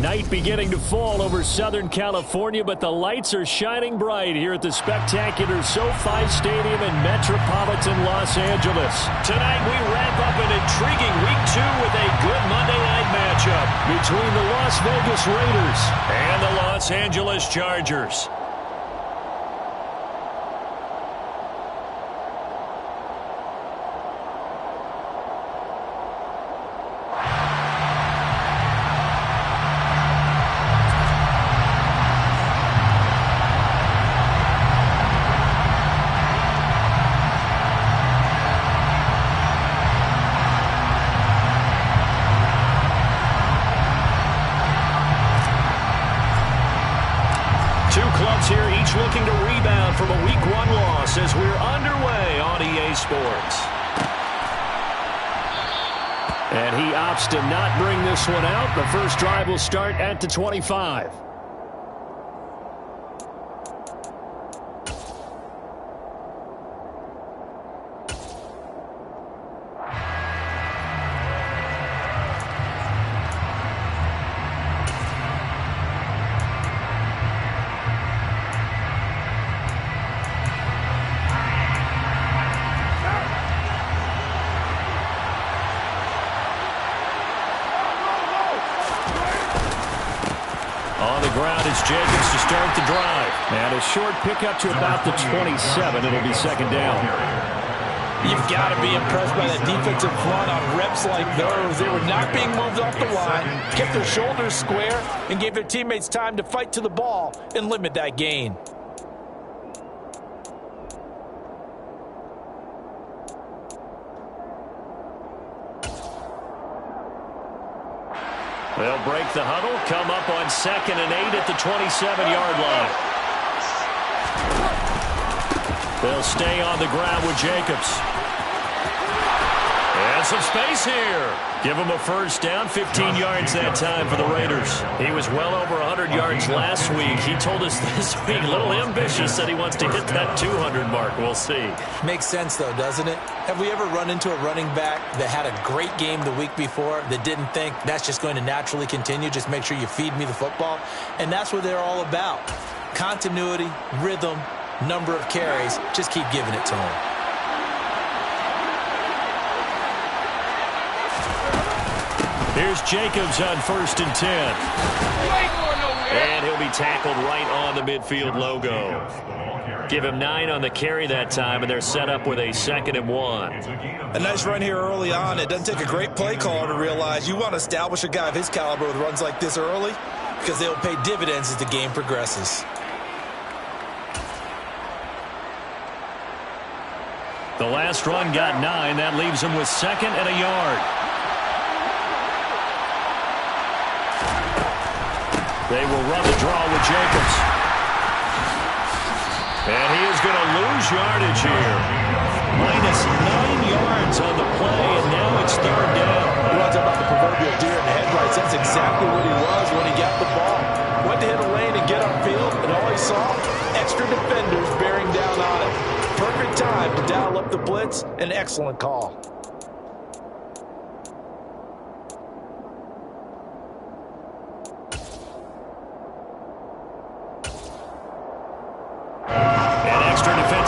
Night beginning to fall over Southern California, but the lights are shining bright here at the spectacular SoFi Stadium in metropolitan Los Angeles. Tonight we wrap up an intriguing Week 2 with a good Monday night matchup between the Las Vegas Raiders and the Los Angeles Chargers. Here, each looking to rebound from a Week 1 loss as we're underway on EA Sports. And he opts to not bring this one out. The first drive will start at the 25. Jacobs to start the drive. And a short pickup to about the 27. It'll be second down. You've got to be impressed by that defensive front on reps like those. They were not being moved off the line, kept their shoulders square, and gave their teammates time to fight to the ball and limit that gain. They'll break the huddle, come up on 2nd and 8 at the 27-yard line. They'll stay on the ground with Jacobs. And some space here. Give him a first down, 15 yards that time for the Raiders. He was well over 100 yards last week. He told us this week, a little ambitious, that he wants to hit that 200 mark. We'll see. Makes sense, though, doesn't it? Have we ever run into a running back that had a great game the week before that didn't think that's just going to naturally continue? Just make sure you feed me the football. And that's what they're all about. Continuity, rhythm, number of carries. Just keep giving it to him. Here's Jacobs on 1st and 10. And he'll be tackled right on the midfield logo. Give him 9 on the carry that time, and they're set up with a 2nd and 1. A nice run here early on. It doesn't take a great play caller to realize you want to establish a guy of his caliber with runs like this early because they'll pay dividends as the game progresses. The last run got 9. That leaves him with 2nd and a yard. They will run the draw with Jacobs. And he is going to lose yardage here. Minus 9 yards on the play, and now it's 3rd down. We want to talk about the proverbial deer in the headlights. That's exactly what he was when he got the ball. Went to hit a lane and get upfield, and all he saw, extra defenders bearing down on him. Perfect time to dial up the blitz. An excellent call.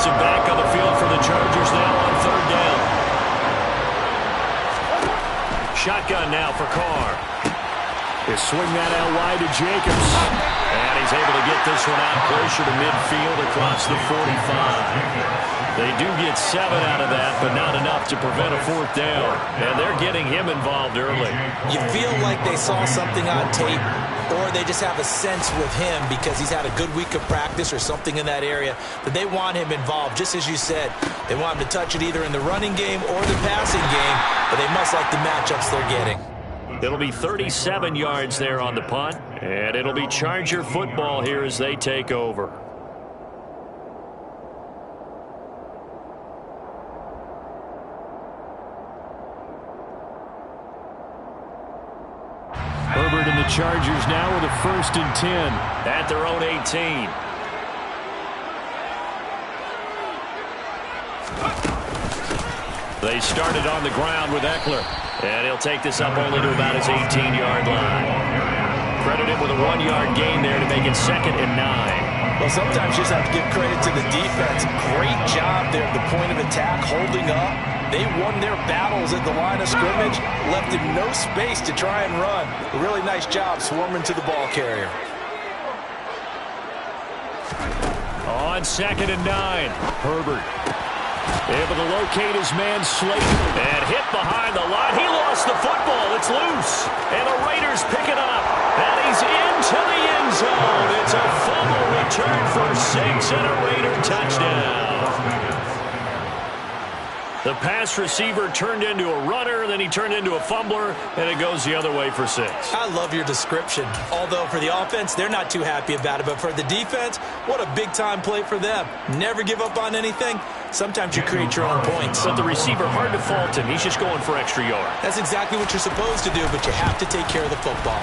Back on the field for the Chargers now on 3rd down. Shotgun now for Carr. They swing that out wide to Jacobs. And he's able to get this one out closer to midfield across the 45. They do get 7 out of that, but not enough to prevent a 4th down. And they're getting him involved early. You feel like they saw something on tape, or they just have a sense with him because he's had a good week of practice or something in that area that they want him involved. Just as you said, they want him to touch it either in the running game or the passing game, but they must like the matchups they're getting. It'll be 37 yards there on the punt, and it'll be Charger football here as they take over. Herbert and the Chargers now with a 1st and 10 at their own 18. They started on the ground with Eckler, and he'll take this up only to about his 18-yard line. Credit him with a 1-yard gain there to make it 2nd and 9. Well, sometimes you just have to give credit to the defense. Great job there at the point of attack, holding up. They won their battles at the line of scrimmage, left him no space to try and run. A really nice job swarming to the ball carrier. On 2nd and 9, Herbert able to locate his man Slayton and hit behind the line. He lost the football. It's loose. And the Raiders pick it up. And he's into the end zone. It's a fumble return for 6 and a Raider touchdown. The pass receiver turned into a runner, then he turned into a fumbler, and it goes the other way for 6. I love your description. Although for the offense, they're not too happy about it. But for the defense, what a big-time play for them. Never give up on anything. Sometimes you create your own points. But the receiver, hard to fault him. He's just going for extra yard. That's exactly what you're supposed to do, but you have to take care of the football.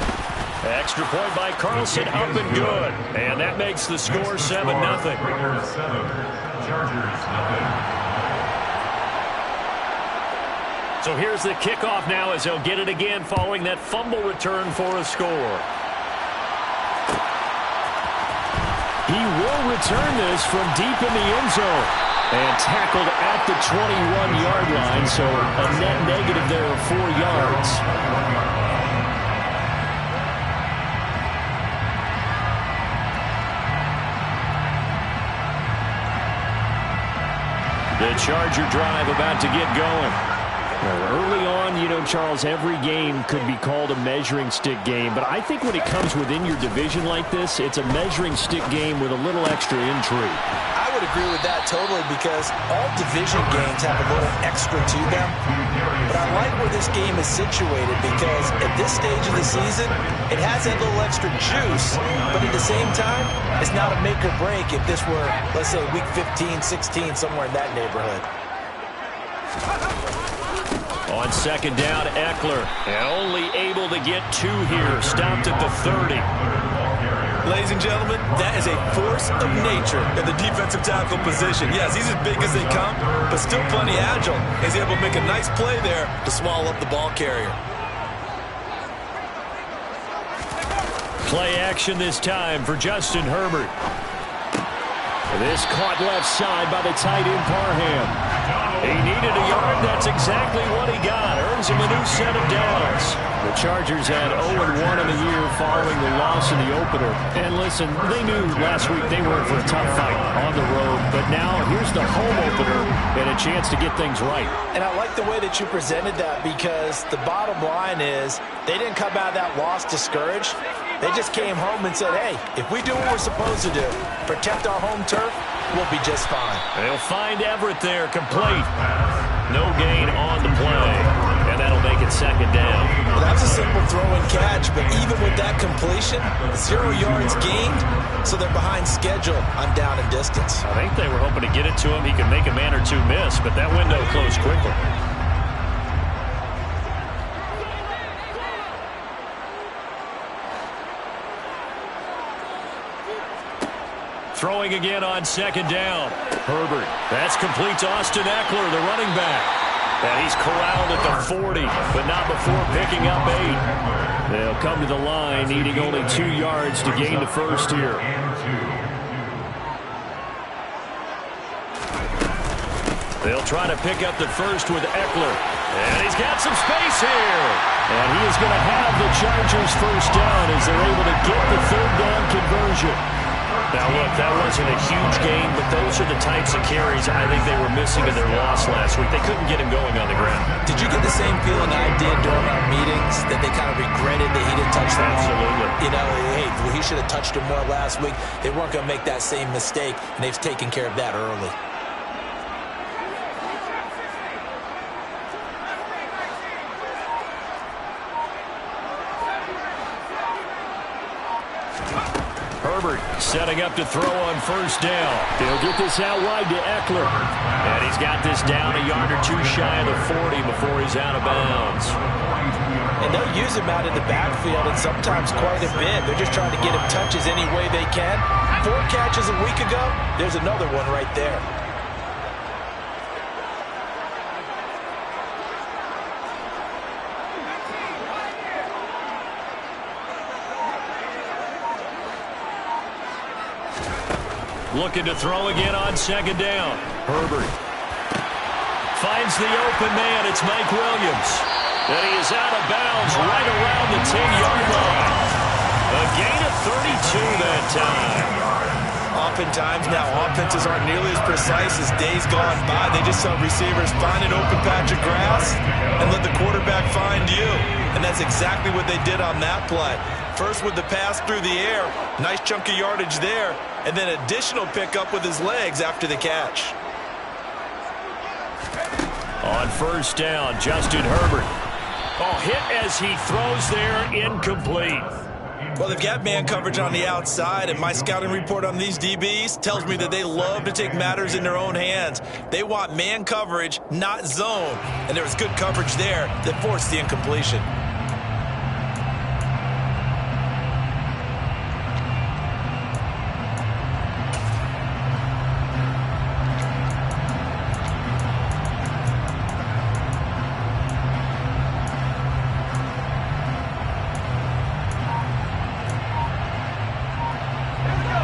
Extra point by Carlson, up and good. And that makes the score 7-0. Raiders 7, Chargers 0. So here's the kickoff now as they'll get it again following that fumble return for a score. He will return this from deep in the end zone. And tackled at the 21-yard line, so a net negative there of 4 yards. The Charger drive about to get going. Early on, you know, Charles, every game could be called a measuring stick game. But I think when it comes within your division like this, it's a measuring stick game with a little extra intrigue. I would agree with that totally because all division games have a little extra to them. But I like where this game is situated because at this stage of the season, it has that little extra juice. But at the same time, it's not a make or break if this were, let's say, week 15, 16, somewhere in that neighborhood. On 2nd down, Eckler, and only able to get 2 here. Stopped at the 30. Ladies and gentlemen, that is a force of nature in the defensive tackle position. Yes, he's as big as they come, but still plenty agile. He's able to make a nice play there to swallow up the ball carrier. Play action this time for Justin Herbert. This caught left side by the tight end Parham. He needed a yard. That's exactly what he got. Earns him a new set of downs. The Chargers had 0-1 in the year following the loss in the opener. And listen, they knew last week they were in for a tough fight on the road. But now here's the home opener and a chance to get things right. And I like the way that you presented that because the bottom line is they didn't come out of that loss discouraged. They just came home and said, hey, if we do what we're supposed to do, protect our home turf, we'll be just fine. They'll find Everett there, complete. No gain on the play, and that'll make it 2nd down. Well, that's a simple throw and catch, but even with that completion, 0 yards gained, so they're behind schedule on down and distance. I think they were hoping to get it to him. He could make a man or two miss, but that window closed quickly. Throwing again on 2nd down. Herbert. That's complete to Austin Eckler, the running back. And he's corralled at the 40, but not before picking up 8. They'll come to the line, needing only 2 yards to gain the first here. They'll try to pick up the first with Eckler. And he's got some space here. And he is going to have the Chargers first down as they're able to get the 3rd down conversion. Now, look, that wasn't a huge gain, but those are the types of carries I think they were missing in their loss last week. They couldn't get him going on the ground. Did you get the same feeling I did during our meetings, that they kind of regretted that he didn't touch the ball? Absolutely. You know, hey, well, he should have touched him more last week. They weren't going to make that same mistake, and they've taken care of that early. Herbert setting up to throw on 1st down. He'll get this out wide to Eckler. And he's got this down a yard or 2 shy of the 40 before he's out of bounds. And they'll use him out in the backfield and sometimes quite a bit. They're just trying to get him touches any way they can. 4 catches a week ago, there's another one right there. looking to throw again on second down. Herbert finds the open man. It's Mike Williams. And he is out of bounds right around the 10-yard line. A gain of 32 that time. Oftentimes now, offenses aren't nearly as precise as days gone by. They just tell receivers, find an open patch of grass and let the quarterback find you. And that's exactly what they did on that play. First with the pass through the air, nice chunk of yardage there, and then additional pickup with his legs after the catch. On first down, Justin Herbert. Oh, hit as he throws there, incomplete. Well, they've got man coverage on the outside, and my scouting report on these DBs tells me that they love to take matters in their own hands. They want man coverage, not zone. And there was good coverage there that forced the incompletion.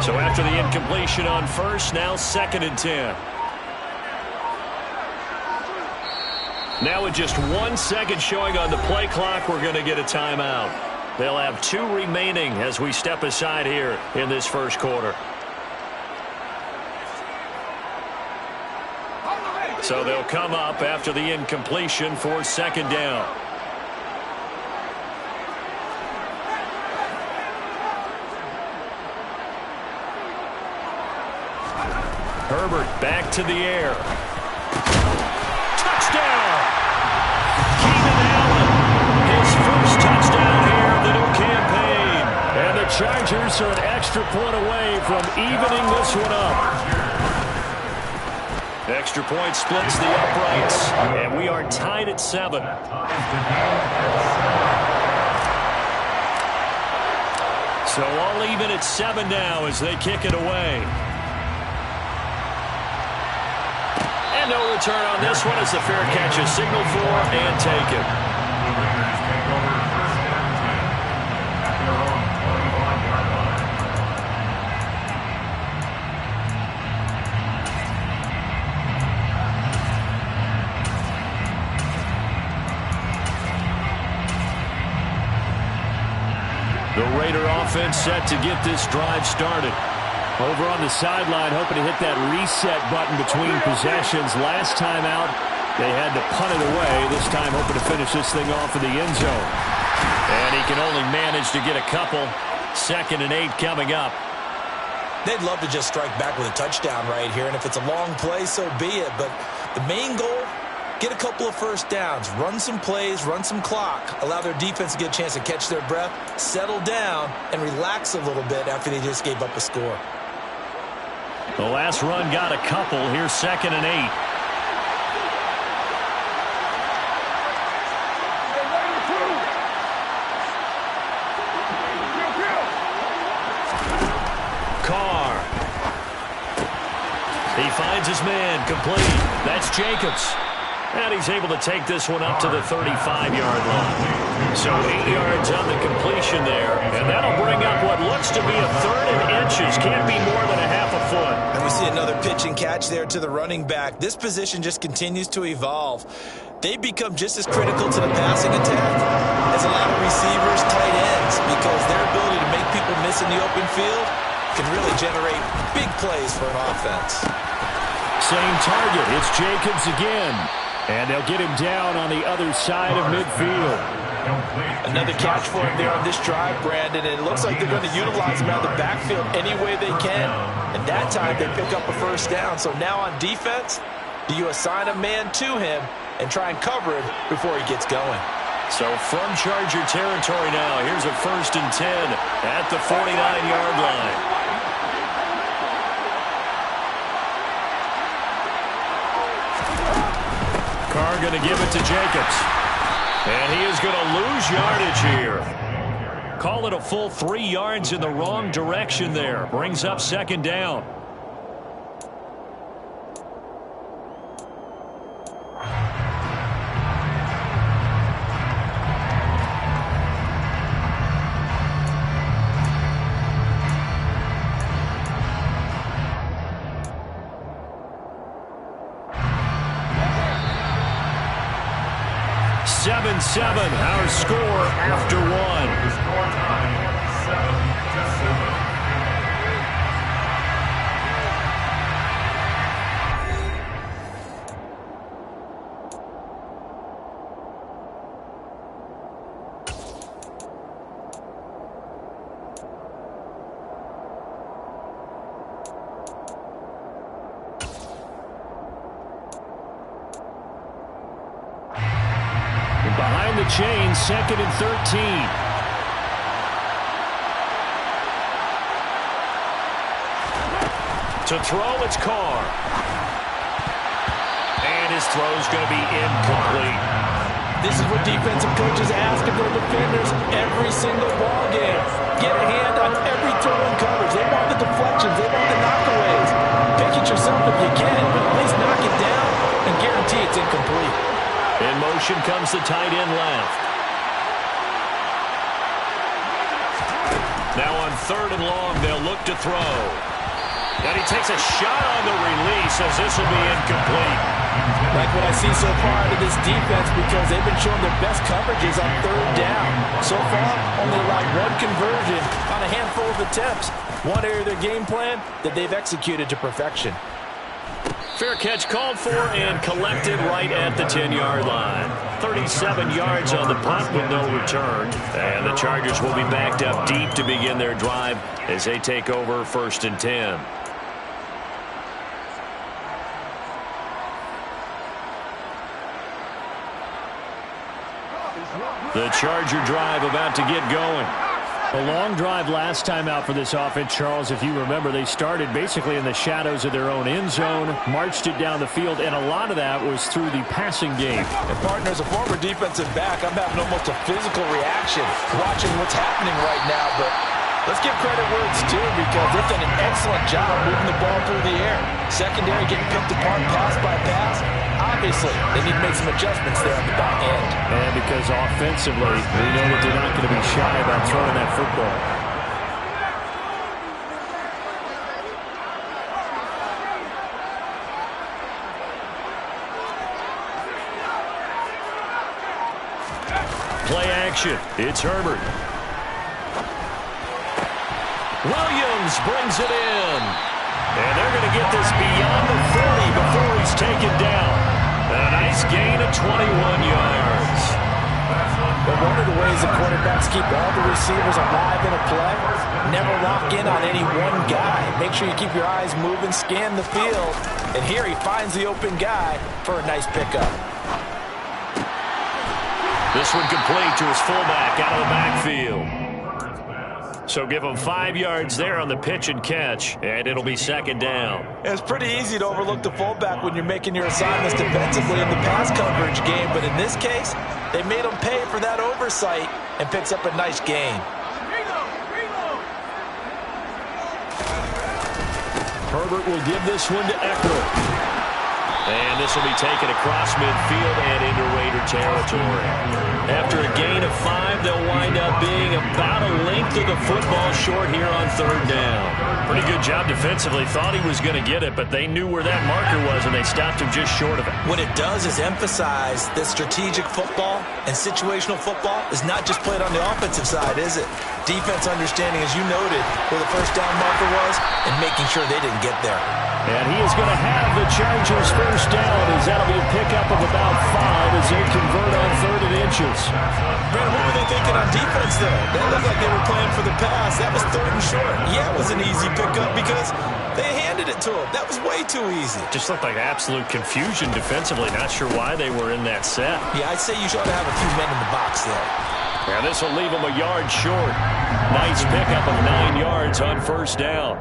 So after the incompletion on first, now 2nd and 10. Now with just 1 second showing on the play clock, we're going to get a timeout. They'll have 2 remaining as we step aside here in this first quarter. So they'll come up after the incompletion for 2nd down. Herbert back to the air. Touchdown! Keenan Allen, his first touchdown here of the new campaign. And the Chargers are an extra point away from evening this one up. Extra point splits the uprights, and we are tied at 7. So all even at 7 now as they kick it away. No return on this one as the fair catch is signaled for and taken. The Raider offense set to get this drive started. Over on the sideline, hoping to hit that reset button between possessions. Last time out, they had to punt it away. This time, hoping to finish this thing off in the end zone. And he can only manage to get a couple. 2nd and 8 coming up. They'd love to just strike back with a touchdown right here, and if it's a long play, so be it. But the main goal, get a couple of first downs, run some plays, run some clock, allow their defense to get a chance to catch their breath, settle down, and relax a little bit after they just gave up a score. The last run got a couple. Here's 2nd and 8. Carr. He finds his man, complete. That's Jacobs. And he's able to take this one up to the 35-yard line. So 8 yards on the completion there. And that'll bring up what looks to be a 3rd and inches. Can't be more than a half a foot. And we see another pitch and catch there to the running back. This position just continues to evolve. They become just as critical to the passing attack as a lot of receivers, tight ends, because their ability to make people miss in the open field can really generate big plays for an offense. Same target. It's Jacobs again. And they'll get him down on the other side of midfield. Another catch for him there on this drive, Brandon, and it looks like they're going to utilize him out of the backfield any way they can. And that time they pick up a first down. So now on defense, do you assign a man to him and try and cover him before he gets going? So from Charger territory now, here's a 1st and 10 at the 49-yard line. Carr going to give it to Jacobs. And he is going to lose yardage here. Call it a full 3 yards in the wrong direction there. Brings up 2nd down. 7-7, our score after one. Score time, 7-7. Behind the chain, 2nd and 13. To throw, it's Carr. And his throw's going to be incomplete. This is what defensive coaches ask of their defenders every single ball game. Get a hand on every throw in coverage. They want the deflections. They want the knockaways. Pick it yourself if you can, but at least knock it down and guarantee it's incomplete. In motion comes the tight end left. Now on 3rd and long, they'll look to throw. And he takes a shot on the release as this will be incomplete. Like what I see so far out of this defense because they've been showing their best coverages on 3rd down. So far, only allowed one conversion on a handful of attempts. One area of their game plan that they've executed to perfection. Fair catch called for and collected right at the 10-yard line. 37 yards on the punt with no return. And the Chargers will be backed up deep to begin their drive as they take over 1st and 10. The Charger drive about to get going. A long drive last time out for this offense, Charles. If you remember, they started basically in the shadows of their own end zone, marched it down the field, and a lot of that was through the passing game. And partner, as a former defensive back, I'm having almost a physical reaction watching what's happening right now. But let's give credit where it's due because they've done an excellent job moving the ball through the air. Secondary getting picked apart pass by pass. Obviously, they need to make some adjustments there on the back end. And because offensively, we know that they're not going to be shy about throwing that football. Play action. It's Herbert. Williams brings it in. And they're going to get this beyond the 40 before he's taken down. A nice gain of 21 yards. But one of the ways the quarterbacks keep all the receivers alive in a play, never lock in on any one guy. Make sure you keep your eyes moving, scan the field. And here he finds the open guy for a nice pickup. This one complete to his fullback out of the backfield. So give him 5 yards there on the pitch and catch, and it'll be 2nd down. It's pretty easy to overlook the fullback when you're making your assignments defensively in the pass coverage game, but in this case, they made him pay for that oversight and picks up a nice gain. Herbert will give this one to Eckler. And this will be taken across midfield and into Raider territory. After a gain of 5, they'll wind up being about a length of the football short here on 3rd down. Pretty good job defensively. Thought he was going to get it, but they knew where that marker was, and they stopped him just short of it. What it does is emphasize that strategic football and situational football is not just played on the offensive side, is it? Defense understanding, as you noted, where the 1st down marker was and making sure they didn't get there. And he is going to have the Chargers 1st down as that'll be a pickup of about 5 as they convert on 3rd and inches. Brandon, what were they thinking on defense there? They looked like they were playing for the pass. That was 3rd and short. Yeah, it was an easy pickup because they handed it to him. That was way too easy. Just looked like absolute confusion defensively. Not sure why they were in that set. Yeah, I'd say you should have a few men in the box there. And this will leave him a yard short. Nice pickup of 9 yards on 1st down.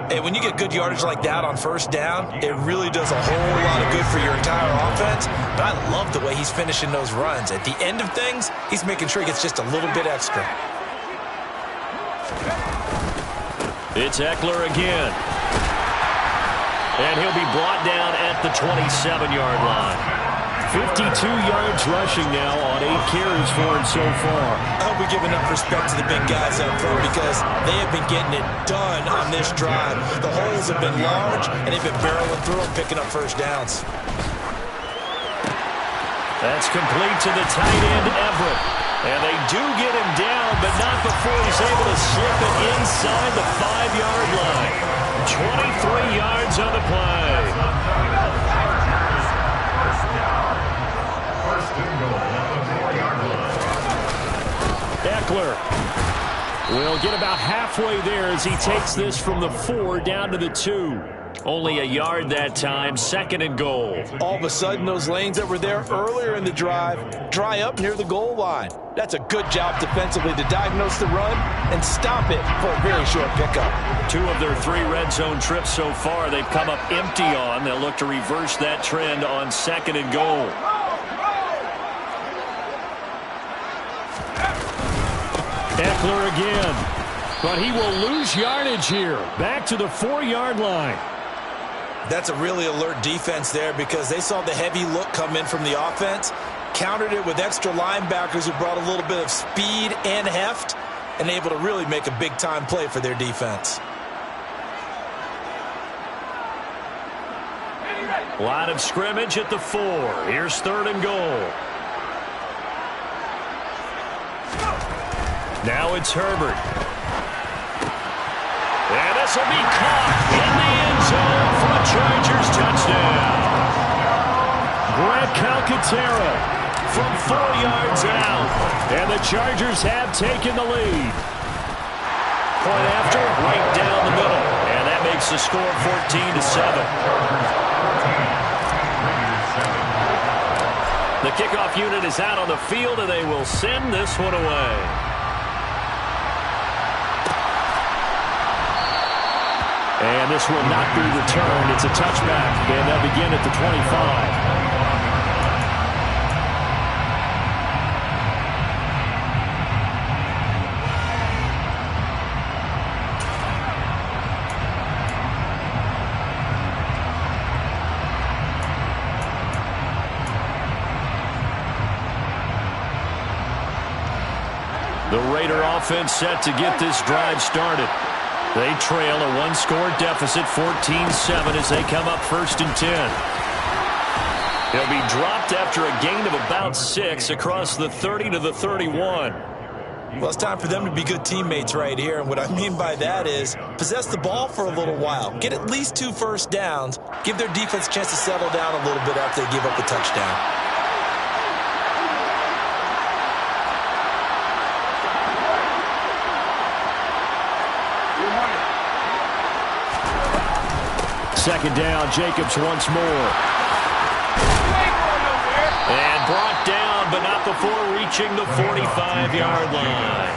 Hey, when you get good yardage like that on 1st down, it really does a whole lot of good for your entire offense. But I love the way he's finishing those runs. At the end of things, he's making sure he gets just a little bit extra. It's Eckler again. And he'll be brought down at the 27-yard line. 52 yards rushing now on 8 carries for him so far. I hope we give enough respect to the big guys up front because they have been getting it done on this drive. The holes have been large, and they've been barreling through them, picking up 1st downs. That's complete to the tight end, Everett. And they do get him down, but not before he's able to slip it inside the 5-yard line. 23 yards on the play. First and goal at the 4-yard line. Eckler will get about halfway there as he takes this from the 4 down to the 2. Only a yard that time, 2nd and goal. All of a sudden, those lanes that were there earlier in the drive dry up near the goal line. That's a good job defensively to diagnose the run and stop it for a very short pickup. 2 of their 3 red zone trips so far they've come up empty on. They'll look to reverse that trend on 2nd and goal. Eckler again. But he will lose yardage here. Back to the 4-yard line. That's a really alert defense there because they saw the heavy look come in from the offense, countered it with extra linebackers who brought a little bit of speed and heft, and able to really make a big-time play for their defense. Line of scrimmage at the 4. Here's 3rd and goal. Now it's Herbert. And this will be caught in the end zone for a Chargers touchdown. Brett Calcaterra From 4 yards out. And the Chargers have taken the lead. Point after, right down the middle. And that makes the score 14-7. The kickoff unit is out on the field, and they will send this one away. And this will not be returned. It's a touchback, and they'll begin at the 25. The Raider offense set to get this drive started. They trail a 1-score deficit, 14-7, as they come up 1st and 10. He'll be dropped after a gain of about 6 across the 30 to the 31. Well, it's time for them to be good teammates right here, and what I mean by that is possess the ball for a little while, get at least 2 first downs, give their defense a chance to settle down a little bit after they give up a touchdown. Second down, Jacobs once more. And brought down, but not before reaching the 45-yard line.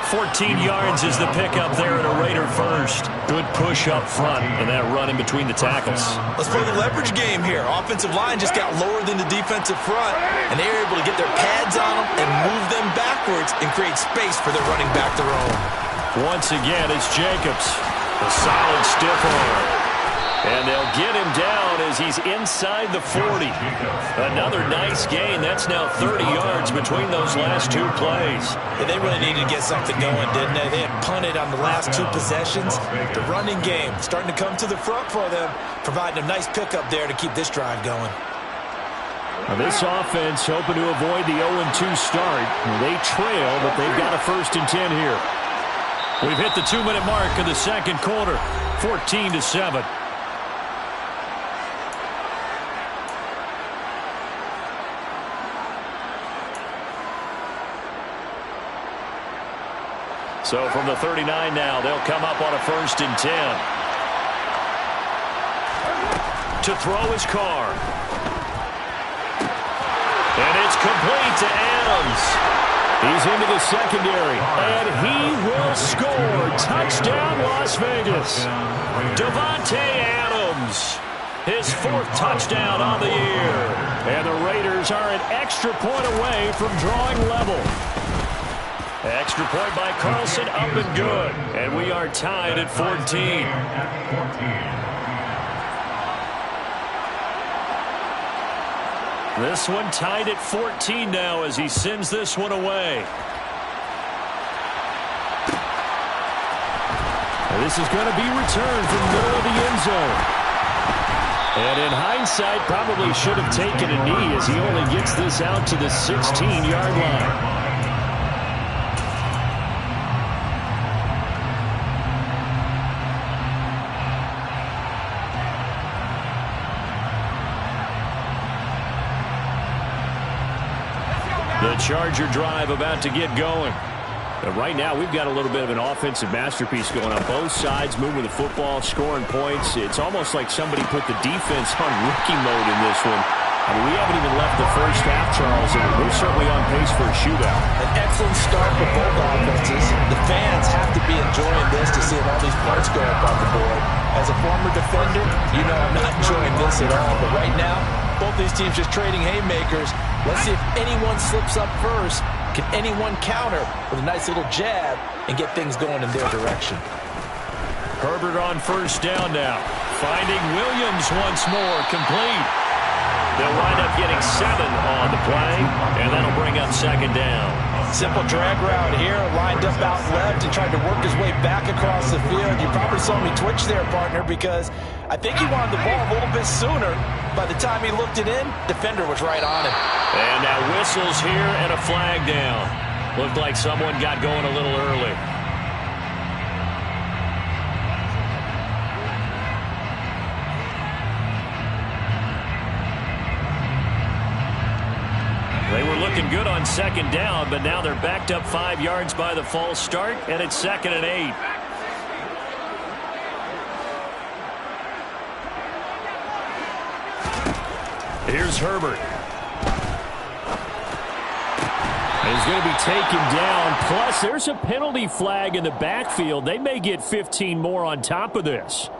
14 yards is the pickup there at a Raider first. Good push up front, and that run in between the tackles. Let's play the leverage game here. Offensive line just got lower than the defensive front, and they were able to get their pads on them and move them backwards and create space for their running back to roam. Once again, it's Jacobs. A solid stiff arm. And they'll get him down as he's inside the 40. Another nice gain. That's now 30 yards between those last 2 plays. Yeah, they really needed to get something going, didn't they? They had punted on the last 2 possessions. The running game starting to come to the front for them, providing a nice pickup there to keep this drive going. Now this offense hoping to avoid the 0-2 start. They trail, but they've got a 1st and 10 here. We've hit the 2-minute mark of the 2nd quarter, 14-7. So from the 39 now, they'll come up on a 1st and 10. To throw his Carr. And it's complete to Adams. He's into the secondary, and he will score. Touchdown, Las Vegas. Davante Adams, his 4th touchdown on the year. And the Raiders are an extra point away from drawing level. Extra point by Carlson, up and good. And we are tied at 14. This one tied at 14 now as he sends this one away. And this is going to be returned from the middle of the end zone. And in hindsight, probably should have taken a knee as he only gets this out to the 16-yard line. The Charger drive about to get going. But right now, we've got a little bit of an offensive masterpiece going on both sides, moving the football, scoring points. It's almost like somebody put the defense on rookie mode in this one. I mean, we haven't even left the first half, Charles, and we're certainly on pace for a shootout. An excellent start for both offenses. The fans have to be enjoying this to see all these points go up on the board. As a former defender, you know I'm not enjoying this at all. But right now, both these teams just trading haymakers. Let's see if anyone slips up first. Can anyone counter with a nice little jab and get things going in their direction? Herbert on first down now. Finding Williams once more, complete. They'll wind up getting 7 on the play, and that'll bring up second down. Simple drag route here, lined up out left and tried to work his way back across the field. You probably saw me twitch there, partner, because I think he wanted the ball a little bit sooner. By the time he looked it in, defender was right on him. And now whistles here and a flag down. Looked like someone got going a little early. They were looking good on second down, but now they're backed up 5 yards by the false start, and it's 2nd and 8. Here's Herbert. He's going to be taken down. Plus, there's a penalty flag in the backfield. They may get 15 more on top of this.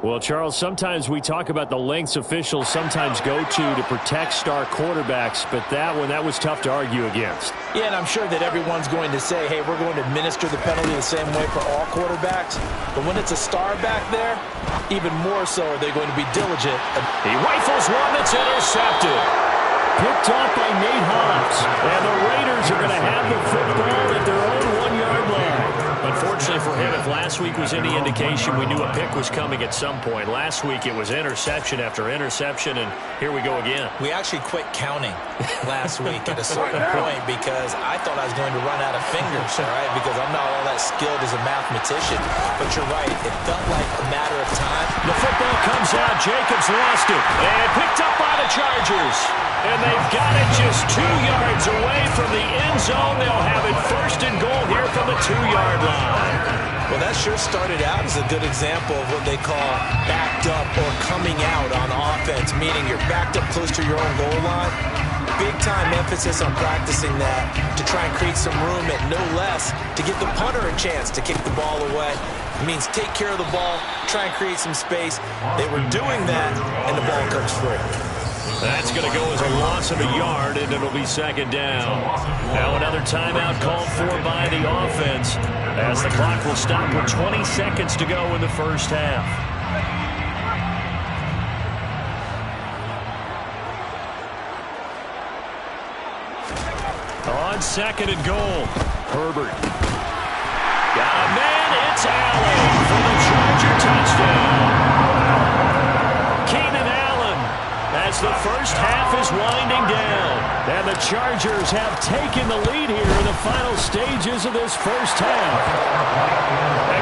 Well, Charles, sometimes we talk about the lengths officials sometimes go to protect star quarterbacks, but that was tough to argue against. Yeah, and I'm sure that everyone's going to say, hey, we're going to administer the penalty the same way for all quarterbacks. But when it's a star back there, even more so are they going to be diligent. He rifles one that's intercepted. Picked off by Nate Hobbs. And the Raiders are going to have the football at their own 1-yard line. Unfortunately for him, if last week was any indication, we knew a pick was coming at some point. Last week it was interception after interception, and here we go again. We actually quit counting last week at a certain point because I thought I was going to run out of fingers, all right, because I'm not all that skilled as a mathematician. But you're right, it felt like a matter of time. The football comes out. Jacobs lost it. And picked up by the Chargers. And they've got it just 2 yards away from the end zone. They'll have it 1st and goal here from the 2-yard line. Well, that sure started out as a good example of what they call backed up or coming out on offense, meaning you're backed up close to your own goal line. Big-time emphasis on practicing that to try and create some room at no less to give the punter a chance to kick the ball away. It means take care of the ball, try and create some space. They were doing that, and the ball comes free. That's going to go as a loss of a yard, and it'll be 2nd down. Now another timeout called for by the offense as the clock will stop with 20 seconds to go in the first half. On 2nd and goal, Herbert. Got a man, it's Allen for the Charger touchdown. As the first half is winding down. And the Chargers have taken the lead here in the final stages of this first half.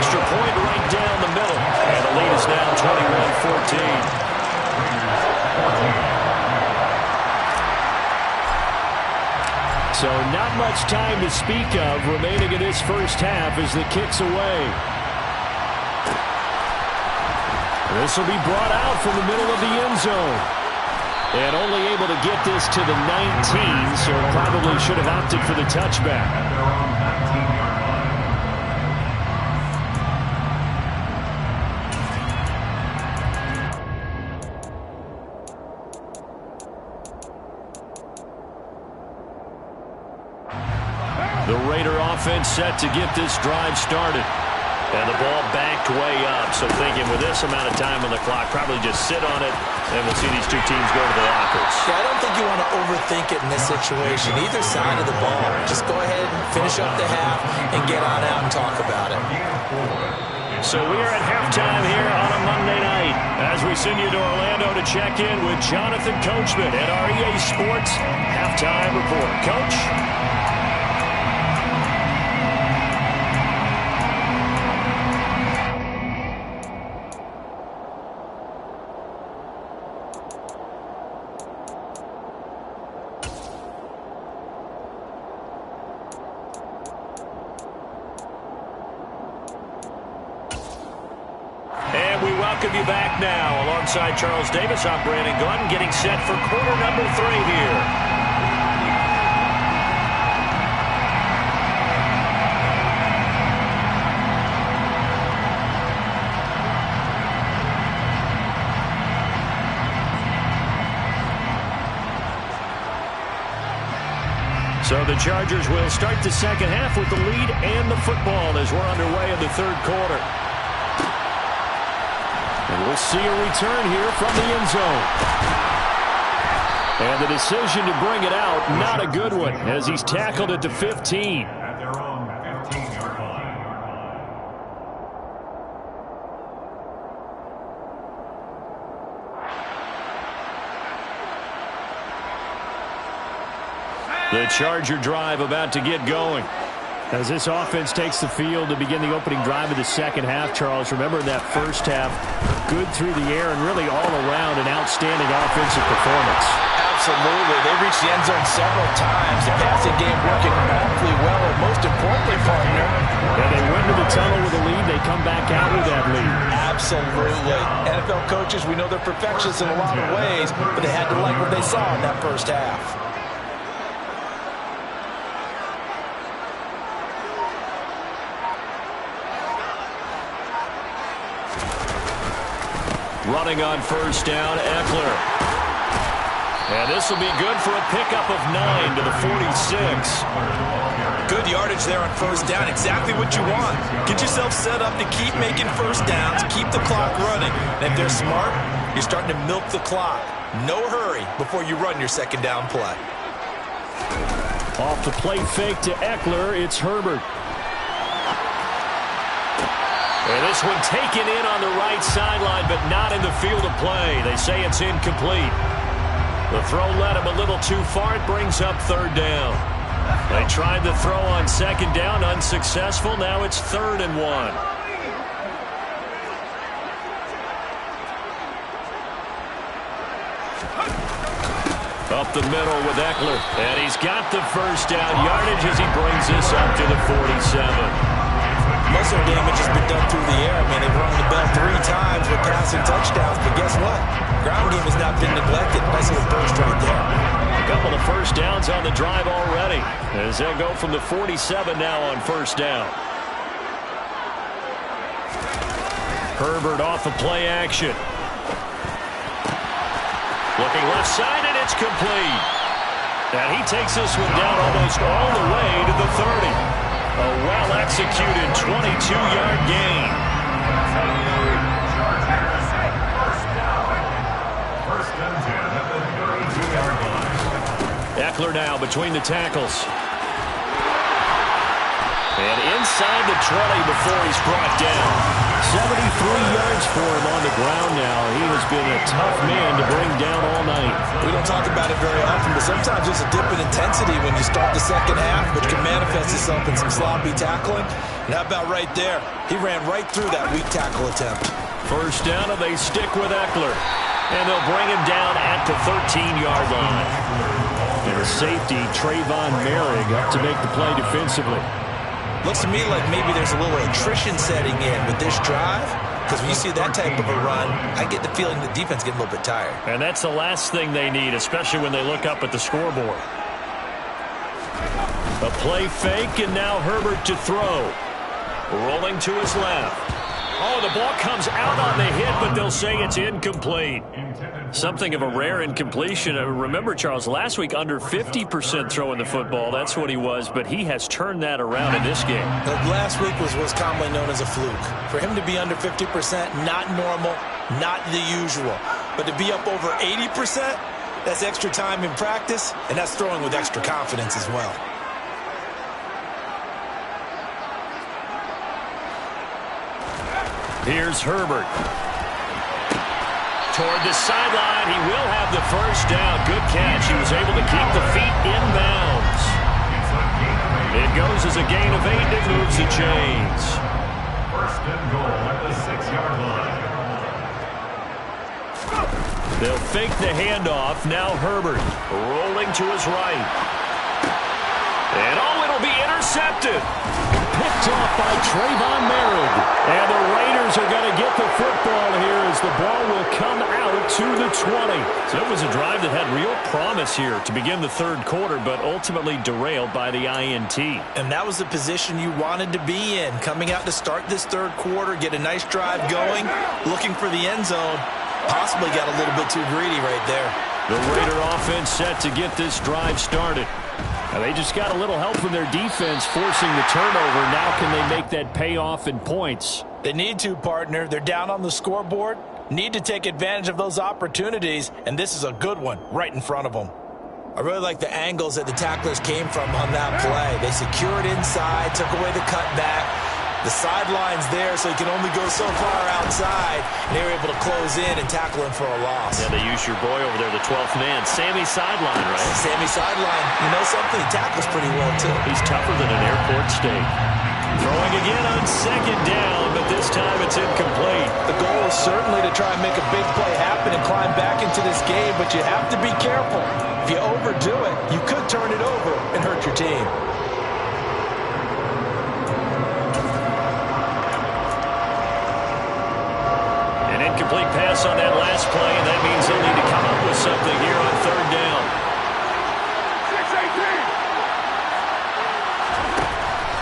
Extra point right down the middle. And the lead is now 21-14. So not much time to speak of remaining in this first half as the kick's away. This will be brought out from the middle of the end zone. And only able to get this to the 19, so probably should have opted for the touchback. The Raider offense set to get this drive started. And the ball backed way up, so thinking with this amount of time on the clock, probably just sit on it, and we'll see these two teams go to the lockers. Yeah, I don't think you want to overthink it in this situation. Either side of the ball. Just go ahead and finish up the half and get on out and talk about it. So we are at halftime here on a Monday night as we send you to Orlando to check in with Jonathan Coachman at our EA Sports Halftime Report. Coach? Welcome you back now. Alongside Charles Davis, I'm Brandon Gordon, getting set for quarter number 3 here. So the Chargers will start the second half with the lead and the football as we're underway in the third quarter. And we'll see a return here from the end zone. And the decision to bring it out, not a good one, as he's tackled at the 15. At their own 15-yard line. The Charger drive about to get going. As this offense takes the field to begin the opening drive of the second half, Charles, remember in that first half, good through the air and really all around an outstanding offensive performance. Absolutely. They reached the end zone several times. The passing game working awfully well, and most importantly, partner. Yeah, they went to the tunnel with a lead. They come back out with that lead. Absolutely. NFL coaches, we know they're perfectionists in a lot of ways, but they had to like what they saw in that first half. Running on first down, Eckler. And this will be good for a pickup of 9 to the 46. Good yardage there on first down. Exactly what you want. Get yourself set up to keep making first downs, keep the clock running. And if they're smart, you're starting to milk the clock. No hurry before you run your second down play. Off the play fake to Eckler, it's Herbert. And this one taken in on the right sideline, but not in the field of play. They say it's incomplete. The throw led him a little too far. It brings up third down. They tried the throw on second down, unsuccessful. Now it's 3rd and 1. Up the middle with Eckler. And he's got the first down yardage as he brings this up to the 47. Muscle damage has been done through the air. I mean, they've rung the bell 3 times with passing touchdowns, but guess what? Ground game has not been neglected. Nice little burst right there. A couple of first downs on the drive already, as they'll go from the 47 now on first down. Herbert off of play action. Looking left side, and it's complete. And he takes this one down almost all the way to the 30. A well-executed 22-yard gain. Eckler now between the tackles. And inside the 20 before he's brought down. 73 yards for him on the ground now. He has been a tough man to bring down all night. We don't talk about it very often, but sometimes there's a dip in intensity when you start the second half, which can manifest itself in some sloppy tackling. And how about right there? He ran right through that weak tackle attempt. First down, and they stick with Eckler. And they'll bring him down at the 13-yard line. And the safety, Trayvon Merrick, up to make the play defensively. Looks to me like maybe there's a little attrition setting in with this drive, because when you see that type of a run, I get the feeling the defense getting a little bit tired. And that's the last thing they need, especially when they look up at the scoreboard. A play fake, and now Herbert to throw. Rolling to his left. Oh, the ball comes out on the hit, but they'll say it's incomplete. Something of a rare incompletion. Remember, Charles, last week under 50% throwing the football. That's what he was, but he has turned that around in this game. Last week was commonly known as a fluke. For him to be under 50%, not normal, not the usual. But to be up over 80%, that's extra time in practice, and that's throwing with extra confidence as well. Here's Herbert. Toward the sideline, he will have the first down. Good catch. He was able to keep the feet in bounds. It goes as a gain of 8. It moves the chains. First and goal at the 6-yard line. They'll fake the handoff. Now Herbert rolling to his right. And it'll be intercepted. Picked off by Trayvon Merritt. And the Raiders are going to get the football here as the ball will come out to the 20. So it was a drive that had real promise here to begin the third quarter, but ultimately derailed by the INT. And that was the position you wanted to be in. Coming out to start this third quarter, get a nice drive going, looking for the end zone. Possibly got a little bit too greedy right there. The Raider offense set to get this drive started. Now they just got a little help from their defense forcing the turnover. Now can they make that payoff in points? They need to, partner. They're down on the scoreboard. Need to take advantage of those opportunities, and this is a good one right in front of them. I really like the angles that the tacklers came from on that play. They secured inside, took away the cutback. The sideline's there, so he can only go so far outside. And they were able to close in and tackle him for a loss. Yeah, they used your boy over there, the 12th man. Sammy Sideline, right? Sammy Sideline. You know something? He tackles pretty well, too. He's tougher than an airport steak. Throwing again on second down, but this time it's incomplete. The goal is certainly to try and make a big play happen and climb back into this game, but you have to be careful. If you overdo it, you could turn it over and hurt your team. Incomplete pass on that last play, and that means they'll need to come up with something here on third down.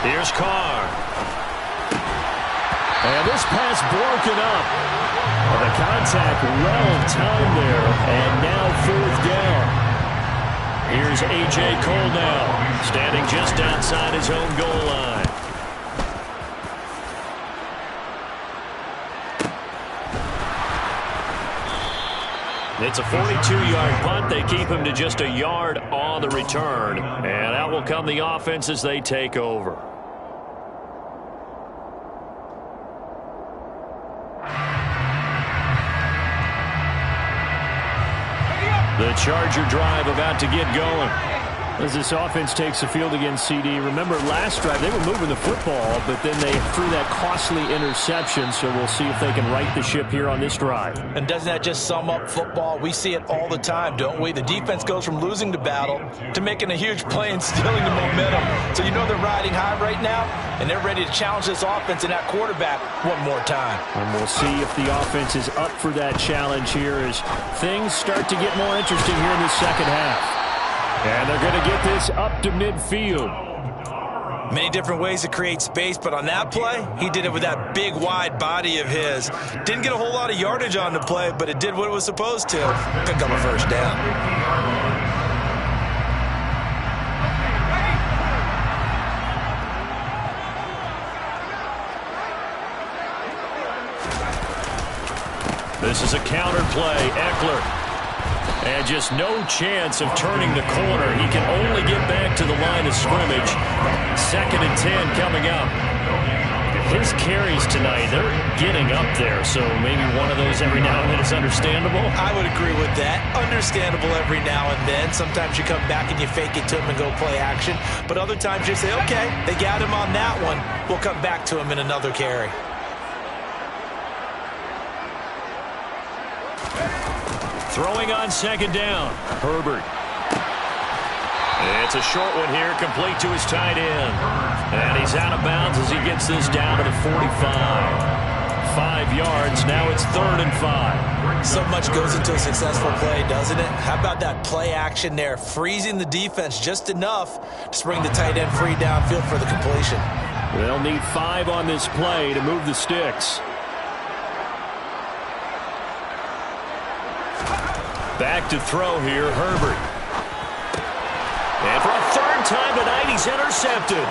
6-18. Here's Carr. And this pass broken up. Well, the contact well timed there, and now fourth down. Here's A.J. Cole now, standing just outside his own goal line. It's a 42-yard punt. They keep him to just a yard on the return. And out will come the offense as they take over. The Charger drive about to get going. As this offense takes the field against CD. Remember, last drive, they were moving the football, but then they threw that costly interception, so we'll see if they can right the ship here on this drive. And doesn't that just sum up football? We see it all the time, don't we? The defense goes from losing the battle to making a huge play and stealing the momentum. So you know they're riding high right now, and they're ready to challenge this offense and that quarterback one more time. And we'll see if the offense is up for that challenge here as things start to get more interesting here in the second half. And they're going to get this up to midfield. Many different ways to create space, but on that play, he did it with that big, wide body of his. Didn't get a whole lot of yardage on the play, but it did what it was supposed to. Pick up a first down. This is a counter play. Eckler. And just no chance of turning the corner. He can only get back to the line of scrimmage. 2nd and 10 coming up. His carries tonight, they're getting up there. So maybe one of those every now and then is understandable. I would agree with that. Understandable every now and then. Sometimes you come back and you fake it to him and go play action. But other times you say, okay, they got him on that one. We'll come back to him in another carry. Throwing on second down, Herbert. It's a short one here, complete to his tight end. And he's out of bounds as he gets this down to the 45. 5 yards, now it's 3rd and 5. So much goes into a successful play, doesn't it? How about that play action there, freezing the defense just enough to bring the tight end free downfield for the completion. They'll need 5 on this play to move the sticks. Back to throw here, Herbert. And for a third time tonight, he's intercepted.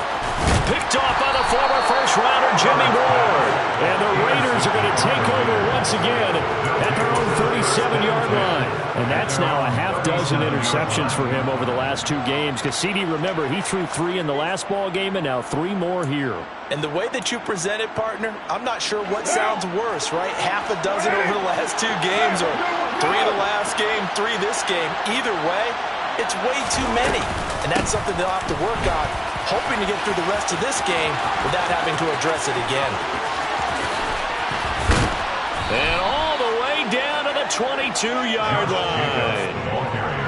Picked off by the former first-rounder Jimmy Ward. And the Raiders are going to take over once again at their own 37-yard line. And that's now a half-dozen interceptions for him over the last 2 games. Because, CD, remember, he threw 3 in the last ball game and now 3 more here. And the way that you present it, partner, I'm not sure what sounds worse, right? Half a dozen over the last 2 games or 3 the last game, 3 this game. Either way, it's way too many. And that's something they'll have to work on, hoping to get through the rest of this game without having to address it again. And all the way down to the 22-yard line.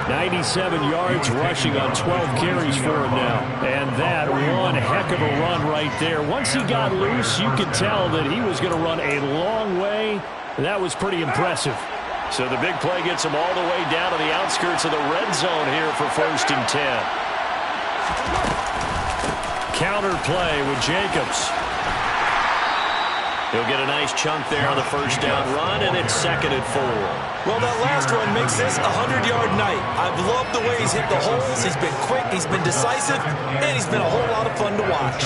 97 yards rushing on 12 carries for him now. And that one heck of a run right there. Once he got loose, you could tell that he was going to run a long way. That was pretty impressive. So the big play gets him all the way down to the outskirts of the red zone here for 1st and 10. Counter play with Jacobs. He'll get a nice chunk there on the first down run, and it's 2nd and 4. Well, that last run makes this a 100-yard night. I've loved the way he's hit the holes. He's been quick, he's been decisive, and he's been a whole lot of fun to watch.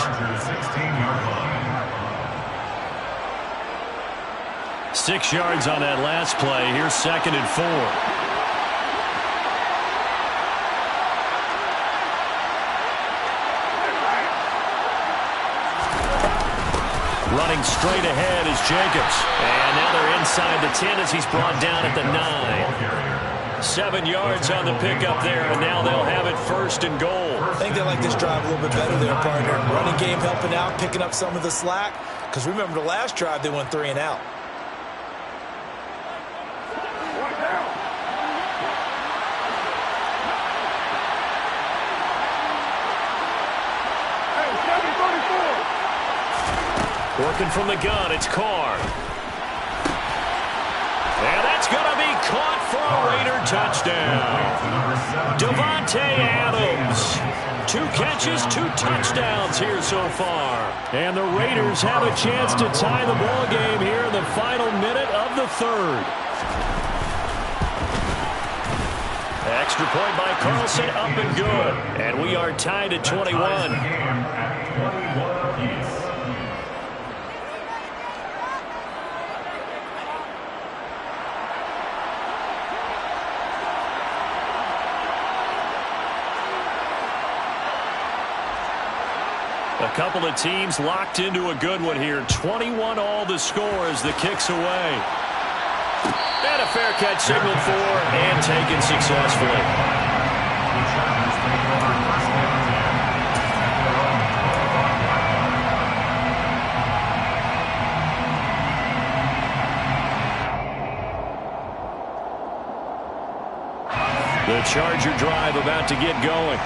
6 yards on that last play. Here's 2nd and 4. Running straight ahead is Jacobs. And now they're inside the 10 as he's brought down at the 9. 7 yards on the pickup there, and now they'll have it 1st and goal. I think they like this drive a little bit better there, partner. Running game helping out, picking up some of the slack. Because remember, the last drive, they went 3 and out. Working from the gun, it's Carr. And that's going to be caught for a Raider touchdown. Devontae Adams. 2 catches, 2 touchdowns here so far. And the Raiders have a chance to tie the ball game here in the final minute of the 3rd. Extra point by Carlson, up and good. And we are tied at 21. A couple of teams locked into a good one here. 21 all the score as the kick's away. And a fair catch signaled for and taken successfully. The Charger drive about to get going.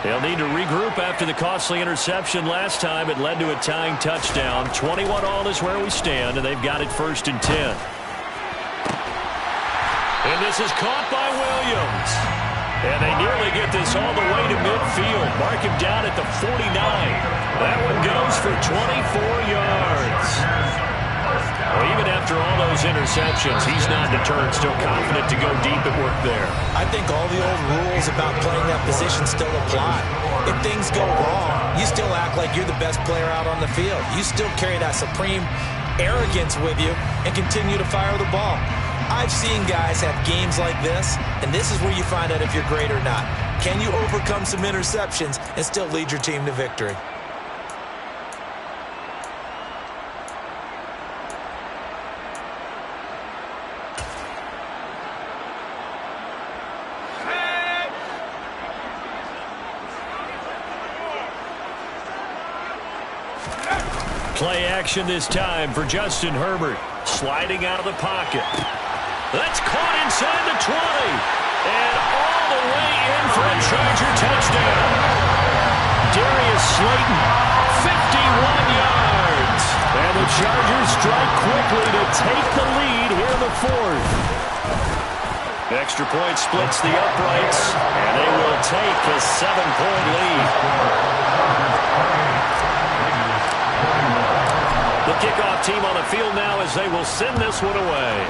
They'll need to regroup after the costly interception last time. It led to a tying touchdown. 21 all is where we stand, and they've got it 1st and 10. And this is caught by Williams. And they nearly get this all the way to midfield. Mark him down at the 49. That one goes for 24 yards. Well, even after all those interceptions, he's not deterred, still confident to go deep at work there. I think all the old rules about playing that position still apply. If things go wrong, you still act like you're the best player out on the field. You still carry that supreme arrogance with you and continue to fire the ball. I've seen guys have games like this, and this is where you find out if you're great or not. Can you overcome some interceptions and still lead your team to victory? Play action this time for Justin Herbert. Sliding out of the pocket. That's caught inside the 20. And all the way in for a Charger touchdown. Darius Slayton, 51 yards. And the Chargers strike quickly to take the lead here in the 4th. Extra point splits the uprights. And they will take a 7-point lead. The kickoff team on the field now as they will send this one away.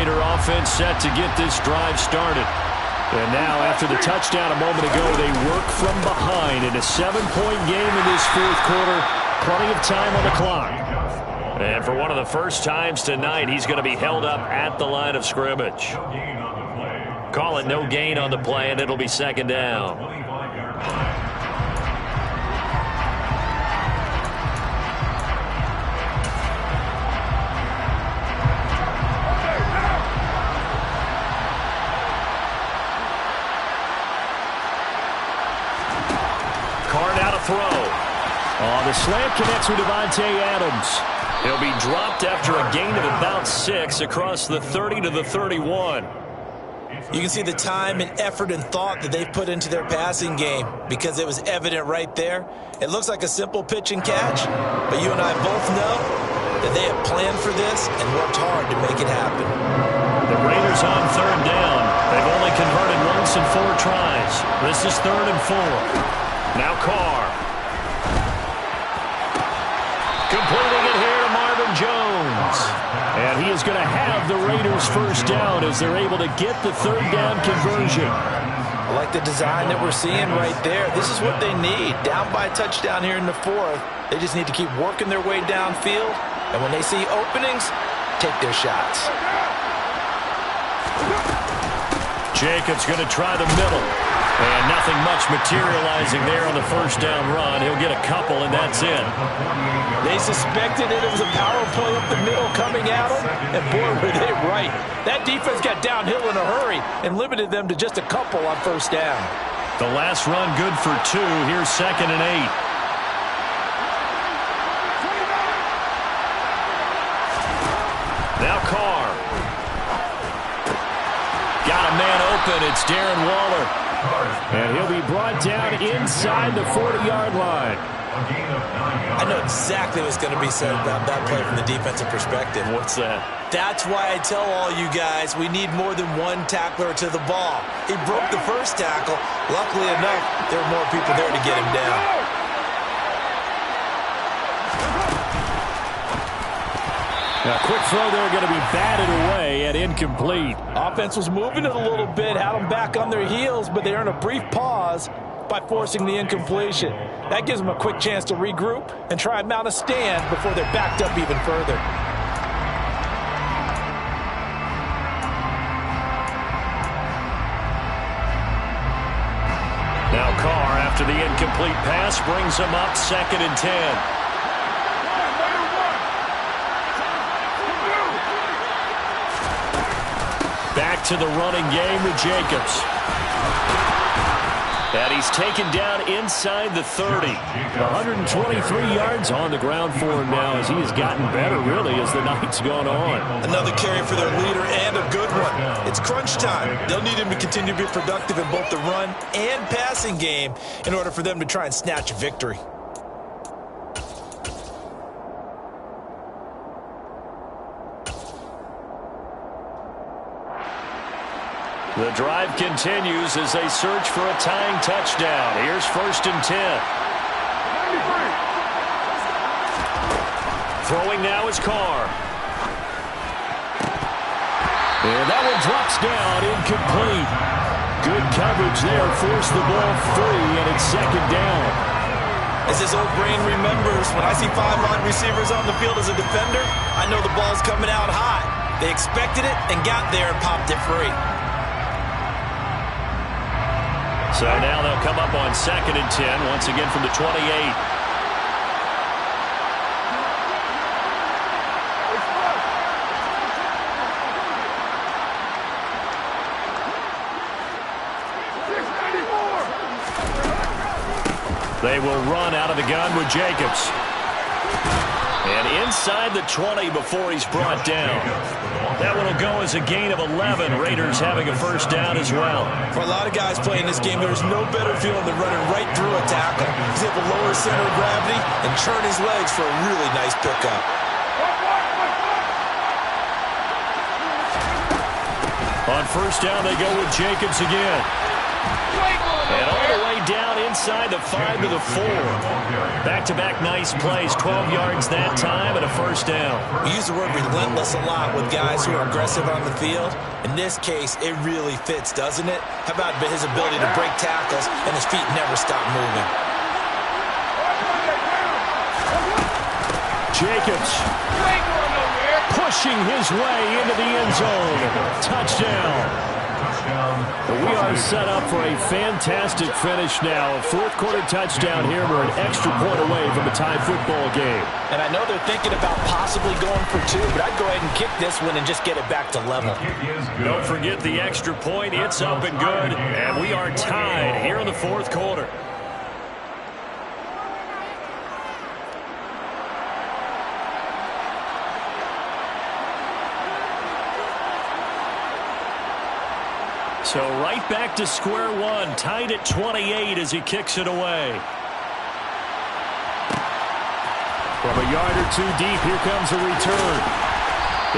Raider offense set to get this drive started. And now, after the touchdown a moment ago, they work from behind in a 7-point game in this fourth quarter. Plenty of time on the clock. And for one of the first times tonight, he's going to be held up at the line of scrimmage. Call it no gain on the play, and it'll be second down. Card out of throw. Oh, the slant connects with Devontae Adams. He'll be dropped after a gain of about 6 across the 30 to the 31. You can see the time and effort and thought that they've put into their passing game because it was evident right there. It looks like a simple pitch and catch, but you and I both know that they have planned for this and worked hard to make it happen. The Raiders on third down. They've only converted once in 4 tries. This is 3rd and 4. Now Carr. Completing it here to Marvin Jones. And he is going to have the Raiders first down as they're able to get the 3rd down conversion. I like the design that we're seeing right there. This is what they need. Down by a touchdown here in the 4th. They just need to keep working their way downfield. And when they see openings, take their shots. Jacobs going to try the middle. And nothing much materializing there on the first down run. He'll get a couple, and that's it. They suspected it was a power play up the middle coming at them, and boy, were they right. That defense got downhill in a hurry and limited them to just a couple on first down. The last run good for 2. Here's 2nd and 8. Now Carr. Got a man open. It's Darren Waller. And he'll be brought down inside the 40-yard line. I know exactly what's going to be said about that play from the defensive perspective. What's that? That's why I tell all you guys we need more than one tackler to the ball. He broke the first tackle. Luckily enough, there were more people there to get him down. A quick throw there going to be batted away and incomplete. Offense was moving it a little bit, had them back on their heels, but they earned a brief pause by forcing the incompletion. That gives them a quick chance to regroup and try and mount a stand before they're backed up even further. Now Carr, after the incomplete pass, brings them up 2nd and 10. Back to the running game with Jacobs. And he's taken down inside the 30. 123 yards on the ground for him now as he has gotten better, really, as the night's gone on. Another carry for their leader and a good one. It's crunch time. They'll need him to continue to be productive in both the run and passing game in order for them to try and snatch a victory. The drive continues as they search for a tying touchdown. Here's 1st and 10. Throwing now is Carr. And that one drops down, incomplete. Good coverage there, forced the ball free, and it's 2nd down. As this old brain remembers, when I see 5 wide receivers on the field as a defender, I know the ball's coming out high. They expected it and got there and popped it free. So now they'll come up on 2nd and 10, once again from the 28. They will run out of the gun with Jacobs. And inside the 20 before he's brought down. That one will go as a gain of 11. Raiders having a first down as well. For a lot of guys playing this game, there's no better feeling than running right through a tackle. He's able to lower his center of gravity and churn his legs for a really nice pickup. On first down, they go with Jacobs again. And all the way down inside the 5 to the 4. Back-to-back nice plays, 12 yards that time and a first down. We use the word relentless a lot with guys who are aggressive on the field. In this case, it really fits, doesn't it? How about his ability to break tackles and his feet never stop moving? Jacobs pushing his way into the end zone. Touchdown. We are set up for a fantastic finish now. A fourth-quarter touchdown here. We're an extra point away from a tie football game. And I know they're thinking about possibly going for 2, but I'd go ahead and kick this one and just get it back to level. Don't forget the extra point. It's up and good. And we are tied here in the fourth quarter. So right back to square one, tied at 28 as he kicks it away. From a yard or 2 deep, here comes a return.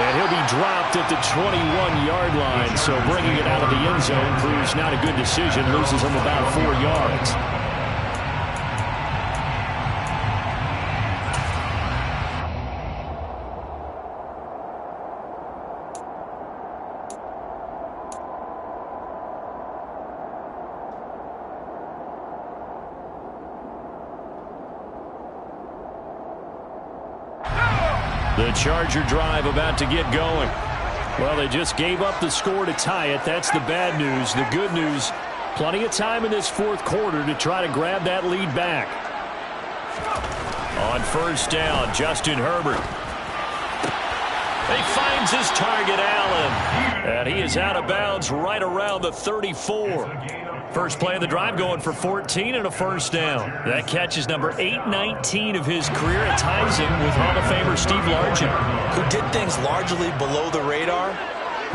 And he'll be dropped at the 21-yard line, so bringing it out of the end zone proves not a good decision, loses him about 4 yards. The Charger drive about to get going. Well, they just gave up the score to tie it. That's the bad news. The good news, plenty of time in this fourth quarter to try to grab that lead back. On first down, Justin Herbert. He finds his target, Allen. And he is out of bounds right around the 34. First play of the drive going for 14 and a first down. That catch is number 819 of his career. It ties him with Hall of Famer Steve Largent, who did things largely below the radar.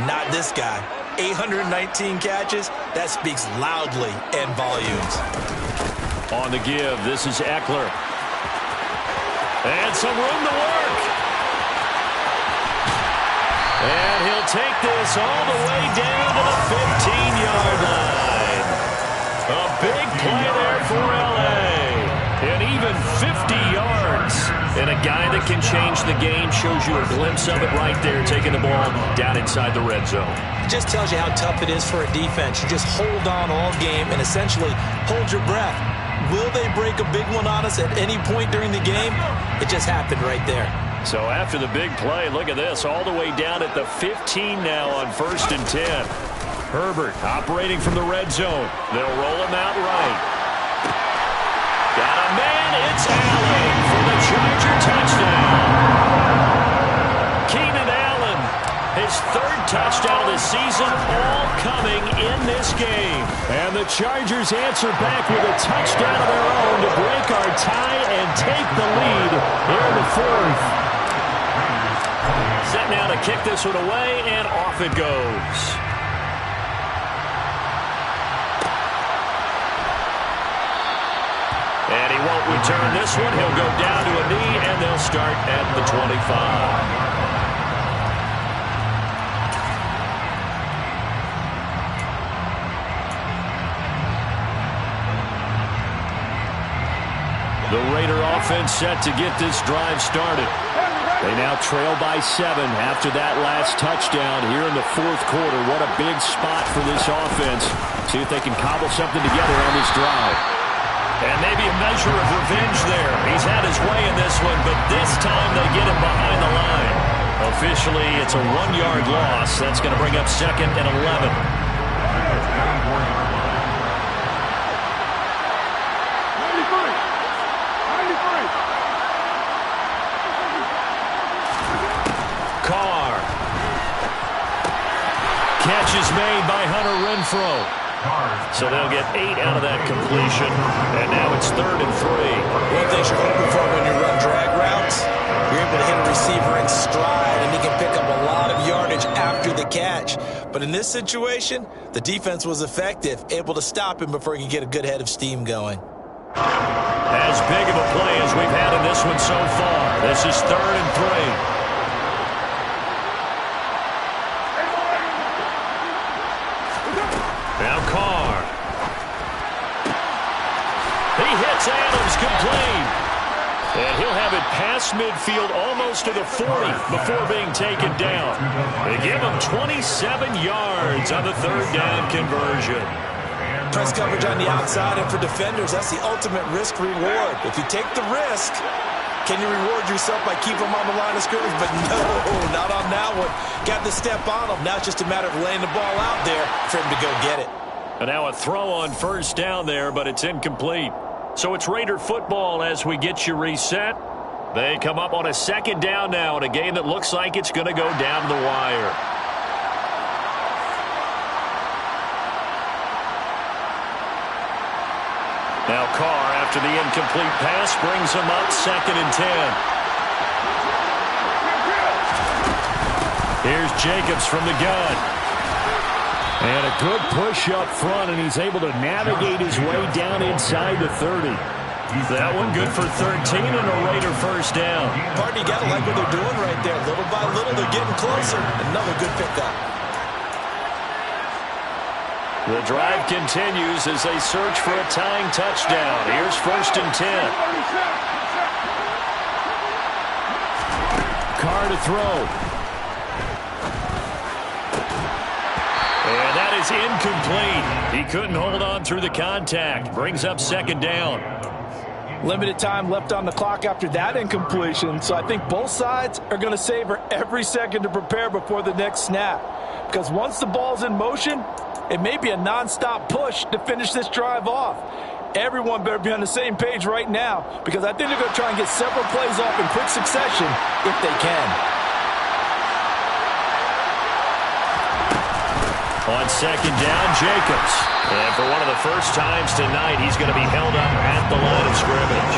Not this guy. 819 catches. That speaks loudly in volumes. On the give, this is Eckler. And some room to work. And he'll take this all the way down to the 15-yard line. A big play there for L.A. And even 50 yards. And a guy that can change the game shows you a glimpse of it right there, taking the ball down inside the red zone. It just tells you how tough it is for a defense. You just hold on all game and essentially hold your breath. Will they break a big one on us at any point during the game? It just happened right there. So after the big play, look at this, all the way down at the 15 now on 1st and 10. Herbert operating from the red zone. They'll roll him out right. Got a man. It's Allen for the Charger touchdown. Keenan Allen, his 3rd touchdown of the season, all coming in this game. And the Chargers answer back with a touchdown of their own to break our tie and take the lead here in the 4th. Set now to kick this one away, and off it goes. And he won't return this one. He'll go down to a knee, and they'll start at the 25. The Raider offense set to get this drive started. They now trail by 7 after that last touchdown here in the 4th quarter. What a big spot for this offense. See if they can cobble something together on this drive. And maybe a measure of revenge there. He's had his way in this one, but this time they get him behind the line. Officially, it's a 1-yard loss. That's going to bring up 2nd and 11. Carr. Catch is made by Hunter Renfrow. So they'll get 8 out of that completion. And now it's 3rd and 3. One thing you're hoping for when you run drag routes, you're able to hit a receiver in stride, and he can pick up a lot of yardage after the catch. But in this situation, the defense was effective, able to stop him before he could get a good head of steam going. As big of a play as we've had in this one so far. This is 3rd and 3. Now Carr. across midfield almost to the 40 before being taken down. They give him 27 yards on the third down conversion. Press coverage on the outside, and for defenders, that's the ultimate risk-reward. If you take the risk, can you reward yourself by keeping them on the line of scrimmage? But no, not on that one. Got the step on him. Now it's just a matter of laying the ball out there for him to go get it. And now a throw on first down there, but it's incomplete. So it's Raider football as we get you reset. They come up on a second down now in a game that looks like it's going to go down the wire. Now Carr, after the incomplete pass, brings him up 2nd and 10. Here's Jacobs from the gun. And a good push up front, and he's able to navigate his way down inside the 30. That one good for 13 and a Raider first down. Partner, you got to like what they're doing right there. Little by little, they're getting closer. Another good pickup. The drive continues as they search for a tying touchdown. Here's 1st and 10. Carr to throw. And that is incomplete. He couldn't hold on through the contact. Brings up 2nd down. Limited time left on the clock after that incompletion, so I think both sides are going to savor every second to prepare before the next snap. Because once the ball's in motion, it may be a non-stop push to finish this drive off. Everyone better be on the same page right now, because I think they're going to try and get several plays off in quick succession if they can. On 2nd down, Jacobs. And for one of the first times tonight, he's going to be held up at the line of scrimmage.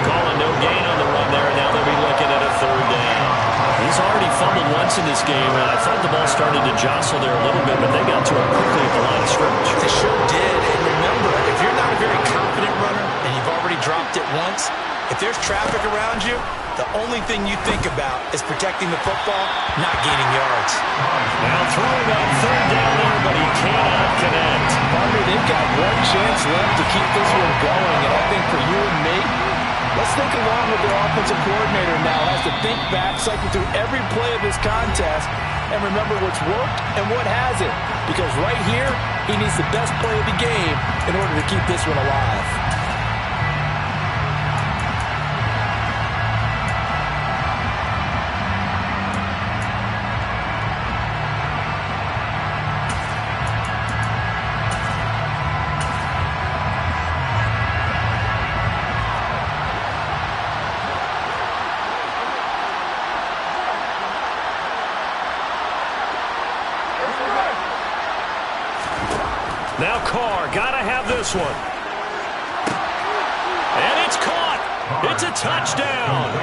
Calling no gain on the run there, and now they'll be looking at a 3rd down. He's already fumbled once in this game, and I thought the ball started to jostle there a little bit, but they got to him quickly at the line of scrimmage. They sure did. And remember, if you're not a very confident runner and you've already dropped it once, if there's traffic around you, the only thing you think about is protecting the football, not gaining yards. Now throwing on 3rd down there, but he cannot connect. Partner, they've got one chance left to keep this one going, and I think for you and me, let's think along with their offensive coordinator now as to think back, cycle through every play of this contest, and remember what's worked and what hasn't. Because right here, he needs the best play of the game in order to keep this one alive. Now Carr, gotta have this one. And it's caught. It's a touchdown.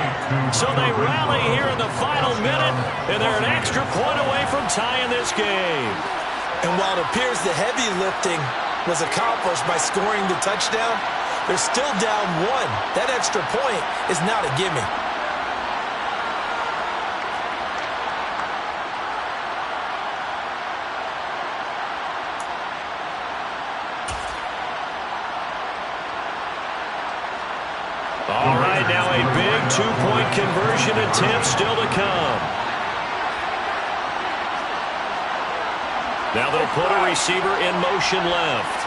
So they rally here in the final minute, and they're an extra point away from tying this game. And while it appears the heavy lifting was accomplished by scoring the touchdown, they're still down 1. That extra point is not a gimme. All right, now a big 2-point conversion attempt still to come. Now they'll put a receiver in motion left.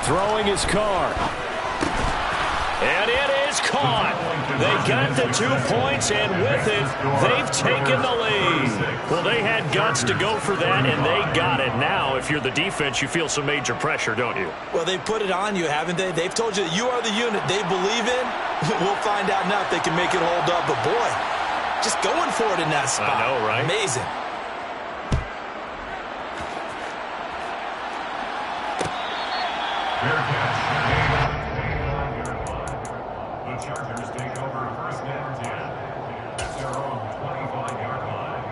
Throwing his Carr. And it is caught. They got the 2 points, and with it, they've taken the lead. Well, they had guts to go for that, and they got it. Now, if you're the defense, you feel some major pressure, don't you? Well, they put it on you, haven't they? They've told you that you are the unit they believe in. We'll find out now if they can make it hold up. But, boy, just going for it in that spot. I know, right? Amazing. Chargers take over 1st and 10 at their own 25-yard line.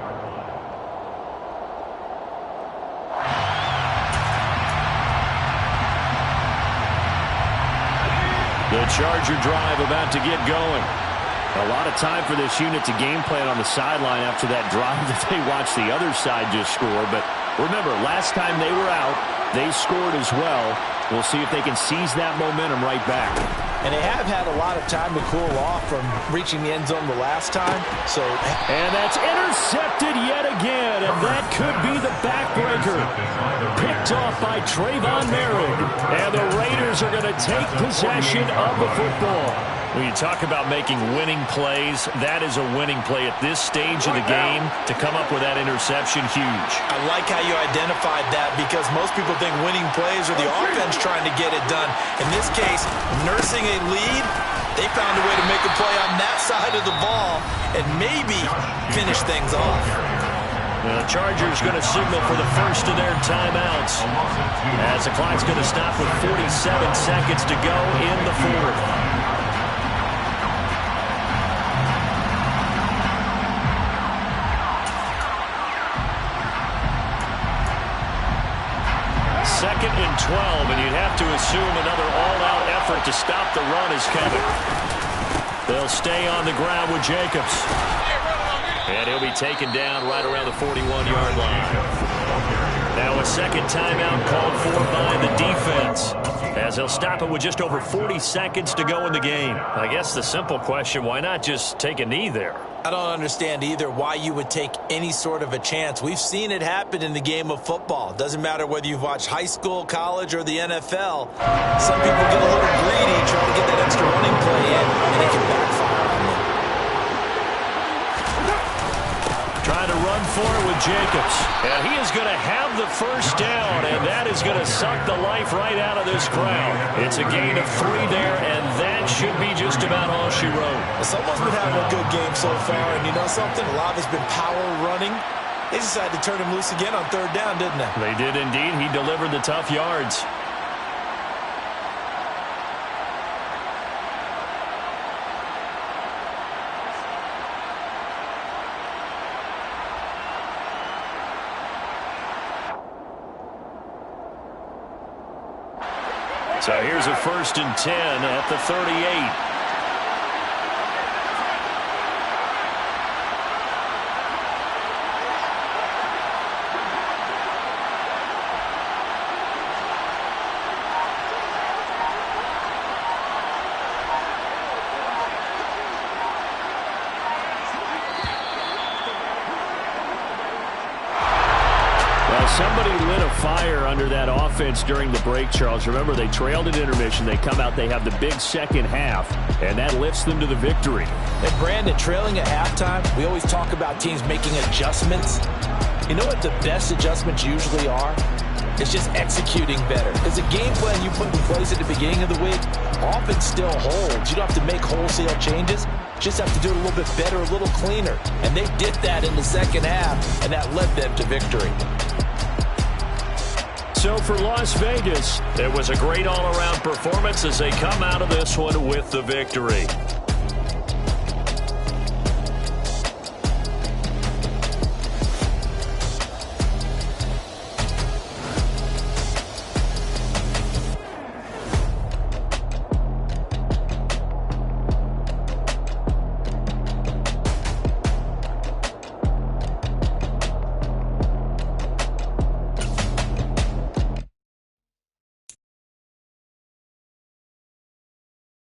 The Charger drive about to get going. A lot of time for this unit to game plan on the sideline after that drive that they watched the other side just score. But remember, last time they were out, they scored as well. We'll see if they can seize that momentum right back. And they have had a lot of time to cool off from reaching the end zone the last time. And that's intercepted yet again, and that could be the backbreaker. Picked off by Trayvon Merrick. And the Raiders are going to take possession of the football. When you talk about making winning plays, that is a winning play at this stage of the game. To come up with that interception, huge. I like how you identified that, because most people think winning plays are the offense trying to get it done. In this case, nursing a lead, they found a way to make a play on that side of the ball and maybe finish things off. The Chargers going to signal for the first of their timeouts, as the clock's going to stop with 47 seconds to go in the fourth. Second and 12, and you'd have to assume another all-out effort to stop the run is coming. They'll stay on the ground with Jacobs. And he'll be taken down right around the 41-yard line. Now a second timeout called for by the defense, as they'll stop it with just over 40 seconds to go in the game. I guess the simple question, why not just take a knee there? I don't understand either why you would take any sort of a chance. We've seen it happen in the game of football. Doesn't matter whether you've watched high school, college, or the NFL. Some people get a little greedy, try to get that extra running play in, and it can backfire on them. Trying to run for it with Jacobs. And he is going to have the first down, and that is going to suck the life right out of this crowd. It's a gain of 3 there, and that should be just about all she wrote. Someone's been having a good game so far, and you know something? Lav has been power running. They decided to turn him loose again on third down, didn't they? They did indeed. He delivered the tough yards. So here's a 1st and 10 at the 38. Somebody lit a fire under that offense during the break, Charles. Remember, they trailed at intermission. They come out, they have the big second half, and that lifts them to the victory. And Brandon, trailing at halftime, we always talk about teams making adjustments. You know what the best adjustments usually are? It's just executing better. Because the game plan you put in place at the beginning of the week often still holds. You don't have to make wholesale changes. You just have to do it a little bit better, a little cleaner. And they did that in the second half, and that led them to victory. So for Las Vegas, it was a great all-around performance as they come out of this one with the victory.